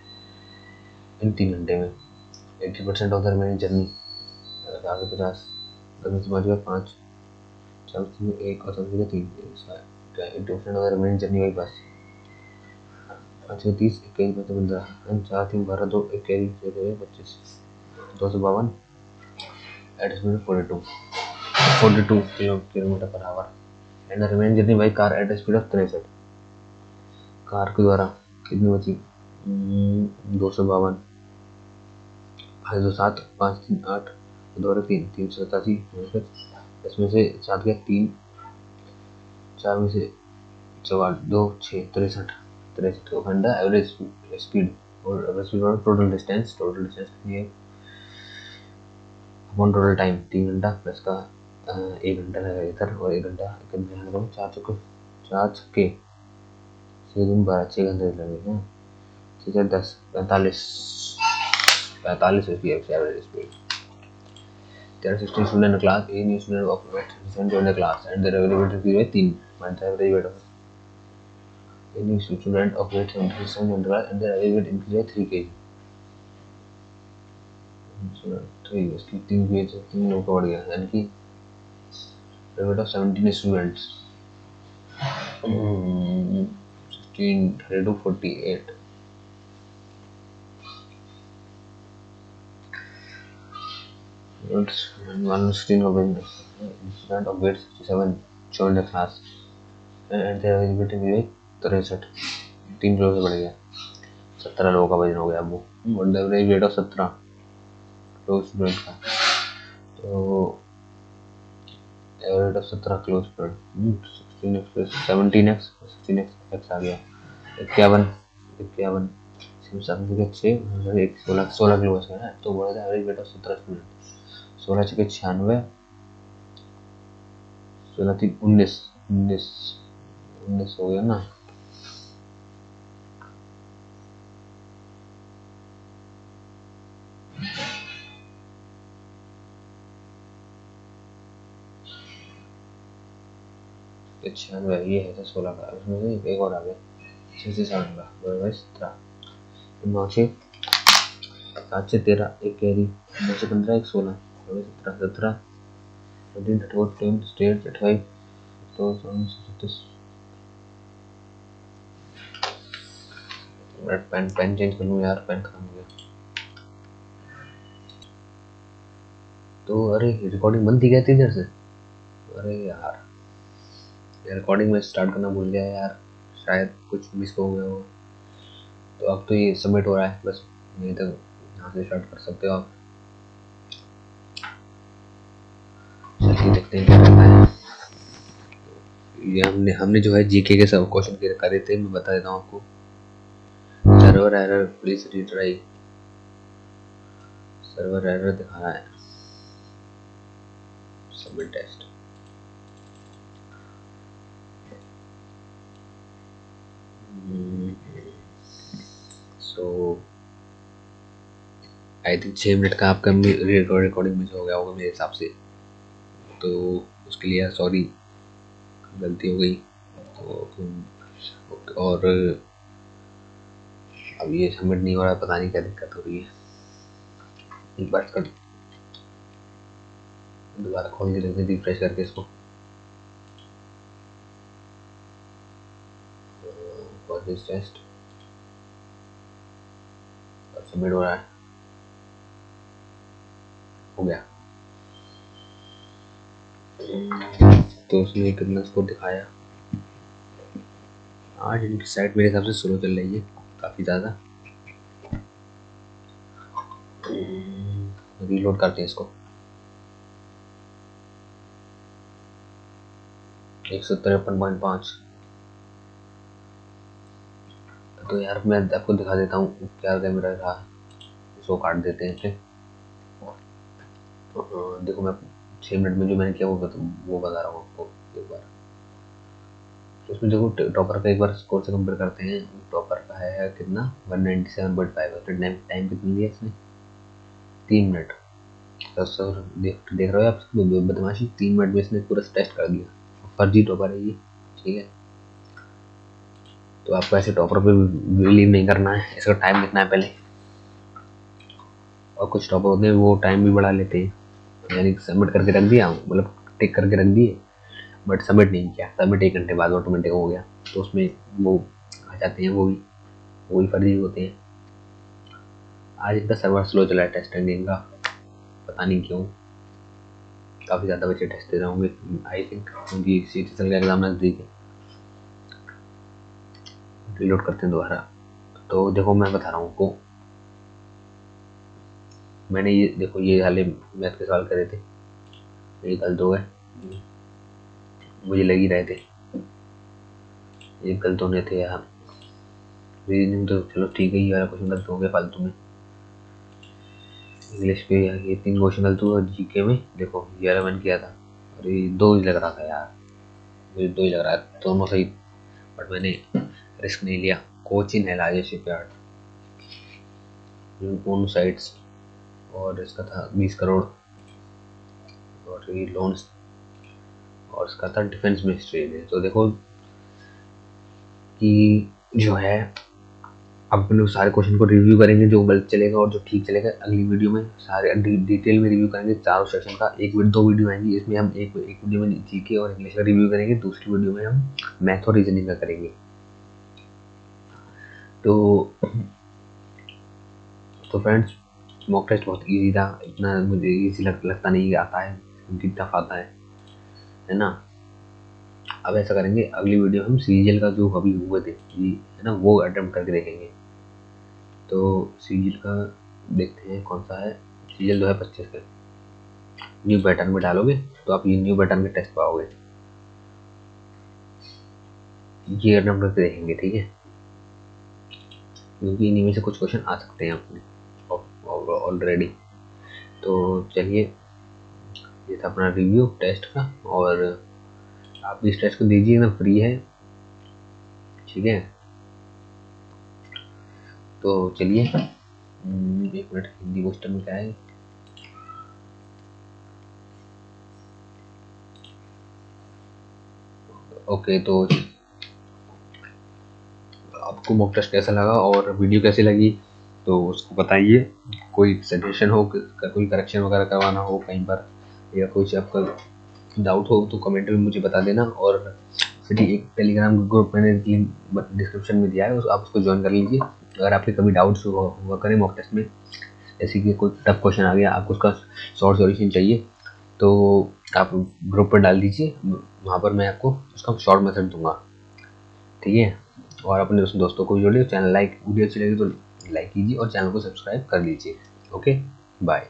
इन 3 घंटे में। 80% of the remaining journey 450, 10 से बढ़ 5 4 3 1 और 7 3 80% of the remaining journey by bus. 530 21 15 4 3 12 2 1 carry 25 252 at speed 42 kilometre per hour and the remaining journey by car at speed of 63। Car के द्वारा कितनी बची, 252, 507 5 3 8 2 3 387, इसमें से 7 गया 3, 4 में से 4 2 6 63 को घंटा एवरेज स्पीड और एवरेज स्पीड और टोटल डिस्टेंस कितनी है अपॉन टोटल टाइम 3 घंटा प्लस का 1 घंटा लगेगा इधर और 1 घंटा कितने 4 छक्के 6 दिन 12 6 घंटे लगेगा, ठीक है 10 45 इसकी average speed. There are 16 students in a class. A new student of weight 7 joined the class and their availability is 3. But the average weight of a new student of weight 77 joined the class and their availability increased 3 kg. 3 इसकी 3 kg से 3 लोगों का बढ़ गया, यानी कि weight of 17 students 16 32 48 one student of weight 67 joined the class and their availability increased 63, 3 kilo से बढ़ गया, 17 लोगों का वजन हो गया। वो average weight of 17 close student का, तो average of 17 close student 17x 16x आ गया 51 16 किलो बच गया, तो बोला था एवरेज वेट ऑफ 17 स्टूडेंट 16 छके 96, 16 3 19 हो गया ना। अच्छा ये है 16 का, उसमें से एक और आ गया 67 का 17, 9 6 7 से 13 1 कैरी 9 से 15 1 16 17 17 14 34 10 स्टेट 35 तो 37 पेन चेंज कर लूँ यार, पेन खत्म हो गया। तो अरे रिकॉर्डिंग बंद थी क्या थी इधर से, अरे यार रिकॉर्डिंग में स्टार्ट करना भूल गया यार, शायद कुछ मिस हो गया हो। तो अब तो ये सबमिट हो रहा है, बस नहीं तो यहाँ से स्टार्ट कर सकते हो आप। चलिए देखते हैं क्या रहता है। ये हमने जो है जीके के सब क्वेश्चन करे थे, मैं बता देता हूँ आपको। Server error please retry, server error दिखा रहा है, submit test. So I think 6 minute का आपका रिकॉर्डिंग मिस हो गया होगा मेरे हिसाब से, तो उसके लिए सॉरी, गलती हो गई। तो और अब ये सबमिट नहीं हो रहा है, पता नहीं क्या दिक्कत हो रही है। एक बार कर दोबारा खोल के देखते, रिफ्रेश करके इसको। This test. सबमिट हो रहा है, हो गया। तो उसने कितना स्कोर दिखाया। आज इनकी साइट मेरे हिसाब से स्लो चल रही है काफ़ी ज़्यादा। रीलोड करते हैं इसको। 153.5। तो यार मैं आपको दिखा देता हूँ क्या कैमरा रहा, इसको काट देते हैं फिर। देखो मैं 6 मिनट में जो मैंने किया वो बता रहा हूँ आपको एक बार। तो इसमें देखो टॉपर का एक बार स्कोर से कंपेयर करते हैं। टॉपर का है कितना 197.5। टाइम कितनी लिया इसने 3 मिनट। सर देख रहे हो आप बदमाशी, 3 मिनट में इसने पूरा टेस्ट कर दिया। फर्जी टॉपर है ये, ठीक है। तो आपको ऐसे टॉपर पे बिलीव नहीं करना है, इसका टाइम देखना है पहले। और कुछ टॉपर होते हैं वो टाइम भी बढ़ा लेते हैं, यानी सबमिट करके रख दिया, मतलब टिक करके रख दिए बट सबमिट नहीं किया। सबमिट 1 घंटे बाद ऑटोमेटिक हो गया, तो उसमें वो आ जाते हैं, वो भी फर्जी होते हैं। आज इनका सर्वर स्लो चला है टेस्ट एंडिंग का, पता नहीं क्यों। काफ़ी ज़्यादा बच्चे टेस्ट दे रहे होंगे आई थिंक, क्योंकि CTCL का एग्ज़ाम नज़दीक है। रीलोड करते हैं दोबारा। तो देखो मैं बता रहा हूँ आपको, मैंने ये देखो ये हाले मैथ के सवाल करे थे, ये गलत हो गए, मुझे लग ही रहे थे ये गलत होने थे यार। रीजनिंग तो चलो ठीक है, ये वाला क्वेश्चन गलत हो गया फालतू में। इंग्लिश पे ये 3 क्वेश्चन गलत हुआ। जीके में देखो ये वाला मैंने किया था, और ये 2 ही लग रहा था यार, मुझे 2 ही लग रहा है, दोनों सही, बट मैंने रिस्क नहीं लिया। कोचिन है लार्जेस्ट शिपयार्ड, यूनिकॉर्न साइट्स, और इसका था 20 करोड़, और ये लोन्स, और इसका था डिफेंस मिनिस्ट्री में। तो देखो कि जो है अब अपन लोग सारे क्वेश्चन को रिव्यू करेंगे, जो गलत चलेगा और जो ठीक चलेगा अगली वीडियो में सारे डिटेल में रिव्यू करेंगे। चारों सेशन का 2 वीडियो आएंगी, इसमें हम एक वीडियो में जीके और इंग्लिश का रिव्यू करेंगे, दूसरी वीडियो में हम मैथ और रीजनिंग का करेंगे। तो फ्रेंड्स मॉक टेस्ट बहुत इजी था, इतना मुझे इजी लगता नहीं आता है, क्योंकि टफ आता है ना। अब ऐसा करेंगे, अगली वीडियो हम सीजीएल का जो अभी हुए थे है ना, वो अटेम्प्ट करके देखेंगे। तो सीजीएल का देखते हैं कौन सा है। सीजीएल 2025 का न्यू पैटर्न में डालोगे तो आप ये न्यू पैटर्न के टेस्ट पाओगे, ये अटेम्प्ट करके देखेंगे, ठीक है। क्योंकि इन्हीं में से कुछ क्वेश्चन आ सकते हैं अपने ऑलरेडी। तो चलिए ये था अपना रिव्यू टेस्ट का, और आप इस टेस्ट को दीजिए ना, फ्री है, ठीक है। तो चलिए 1 मिनट, हिंदी क्वेश्चन में क्या है। ओके, तो आपको मॉक टेस्ट कैसा लगा और वीडियो कैसी लगी तो उसको बताइए। कोई सजेशन हो, कोई करेक्शन वगैरह करवाना हो कहीं पर, या कुछ आपका डाउट हो तो कमेंट में मुझे बता देना। और फिर एक टेलीग्राम ग्रुप मैंने लिंक डिस्क्रिप्शन में दिया है, आप उसको ज्वाइन कर लीजिए। अगर आपके कभी डाउट्स हुआ करें मॉक टेस्ट में, जैसे कि कोई टफ क्वेश्चन आ गया, आपको उसका शॉर्ट सॉल्यूशन चाहिए, तो आप ग्रुप पर डाल दीजिए, वहाँ पर मैं आपको उसका शॉर्ट मेथड दूंगा, ठीक है। और अपने दोस्तों को भी जोड़िए। चैनल वीडियो अच्छी लगी तो लाइक कीजिए और चैनल को सब्सक्राइब कर लीजिए। Okay, bye.